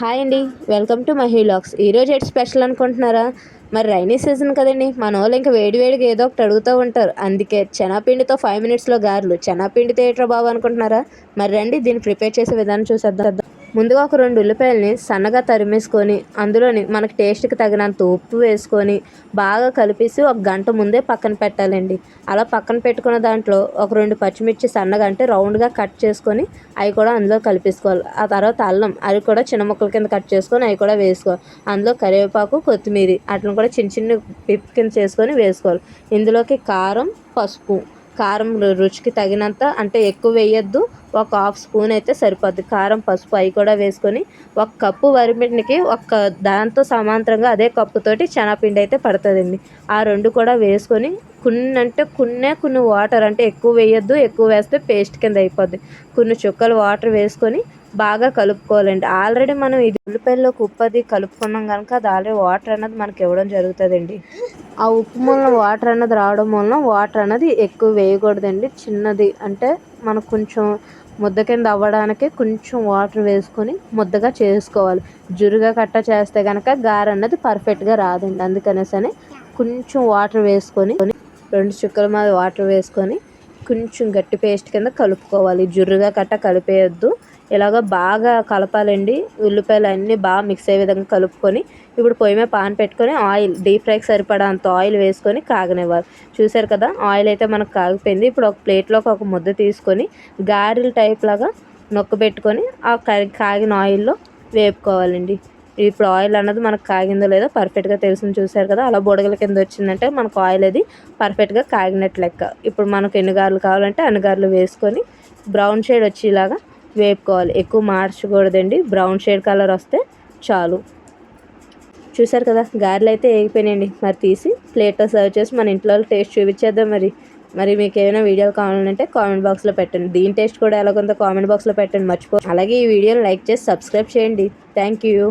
Hi అండి. Welcome to Mahi vlogs. ఈరోజు at special అనుకుంటున్నారా? మరి రైనీ సీజన్ కదండి, మన వాళ్ళు ఇంకా వేడివేడిగా ఏదో ఒకటి అడుగుతూ ఉంటారు. అందుకే శనగపిండితో 5 మినిట్స్లో గారెలు. శనగపిండితో ఏట్రా బాబు అనుకుంటున్నారా? మరి రండి, దీన్ని ప్రిపేర్ చేసే విధానం చూసేద్దాం. ముందుగా ఒక 2 ఉల్లిపాయలని సన్నగా తరిమేసుకొని అందులోని మనకి టేస్ట్కి తగినంత ఉప్పు వేసుకొని బాగా కలిపేసి ఒక గంట ముందే పక్కన పెట్టాలండి. అలా పక్కన పెట్టుకున్న దాంట్లో ఒక 2 పచ్చిమిర్చి సన్నగా అంటే రౌండ్గా కట్ చేసుకొని అవి కూడా అందులో కలిపేసుకోవాలి. ఆ తర్వాత అల్లం అవి కూడా చిన్న ముక్కల కింద కట్ చేసుకొని అవి కూడా వేసుకోవాలి. అందులో కరివేపాకు, కొత్తిమీర అట్లను కూడా చిన్న చిన్న పిప్ కింద చేసుకొని వేసుకోవాలి. ఇందులోకి కారం, పసుపు, కారం రుచికి తగినంత, అంటే ఎక్కువ వేయొద్దు, ఒక హాఫ్ స్పూన్ అయితే సరిపోద్ది. కారం, పసుపు అవి కూడా వేసుకొని ఒక కప్పు వరిపిండికి దాంతో సమాంతరంగా అదే కప్పుతోటి శనగపిండి అయితే పడుతుందండి. ఆ 2 కూడా వేసుకొని కొన్ని వాటర్, అంటే ఎక్కువ వేయొద్దు, ఎక్కువ వేస్తే పేస్ట్ కింద అయిపోద్ది. కొన్ని చుక్కలు వాటర్ వేసుకొని బాగా కలుపుకోవాలండి. ఆల్రెడీ మనం ఇది ఉల్లిపాయల్లోకి ఉప్పు అది కలుపుకున్నాం కనుక అది ఆల్రెడీ వాటర్ అన్నది మనకి ఇవ్వడం జరుగుతుందండి. ఆ ఉప్పు మూలన వాటర్ అన్నది రావడం వలన వాటర్ అన్నది ఎక్కువ వేయకూడదండి. చిన్నది అంటే మనకు కొంచెం ముద్ద కింద అవ్వడానికి కొంచెం వాటర్ వేసుకొని ముద్దగా చేసుకోవాలి. జురుగా కట్ట చేస్తే కనుక గారె అన్నది పర్ఫెక్ట్గా రాదండి. అందుకనేసని కొంచెం వాటర్ వేసుకొని 2 చుక్కల మీద వాటర్ వేసుకొని కొంచెం గట్టి పేస్ట్ కింద కలుపుకోవాలి. జుర్రుగా కట్ట కలిపేయొద్దు. ఇలాగ బాగా కలపాలండి. ఉల్లిపాయలు అన్నీ బాగా మిక్స్ అయ్యే విధంగా కలుపుకొని ఇప్పుడు పొయ్యి మీద పాన్ పెట్టుకొని ఆయిల్, డీప్ ఫ్రైకి సరిపడా అంత ఆయిల్ వేసుకొని కాగనివ్వాలి. చూసారు కదా, ఆయిల్ అయితే మనకు కాగిపోయింది. ఇప్పుడు ఒక ప్లేట్లోకి ఒక ముద్ద తీసుకొని గారెల టైప్ లాగా నొక్కబెట్టుకొని ఆ కాగిన ఆయిల్లో వేపుకోవాలండి. ఇప్పుడు ఆయిల్ అన్నది మనకు కాగిందో లేదో పర్ఫెక్ట్గా తెలిసింది. చూసారు కదా, అలా బుడగల కింద వచ్చిందంటే మనకు ఆయిల్ అది పర్ఫెక్ట్గా కాగినట్టు లెక్క. ఇప్పుడు మనకు ఎన్ని గారెలు కావాలంటే అన్ని గారెలు వేసుకొని బ్రౌన్ షేడ్ వచ్చేలాగా వేపుకోవాలి. ఎక్కువ మార్చకూడదండి, బ్రౌన్ షేడ్ కలర్ వస్తే చాలు. చూసారు కదా, గారెలు అయితే వేగిపోయినాయండి. మరి తీసి ప్లేట్లో సర్వ్ చేసి మన ఇంట్లో టేస్ట్ చూపించేద్దాం. మరి మీకు ఏమైనా వీడియోలు కావాలంటే కామెంట్ బాక్స్లో పెట్టండి. దీని టేస్ట్ కూడా ఎలాగుందో కామెంట్ బాక్స్లో పెట్టండి మర్చిపో. అలాగే ఈ వీడియోని లైక్ చేసి సబ్స్క్రైబ్ చేయండి. Thank you.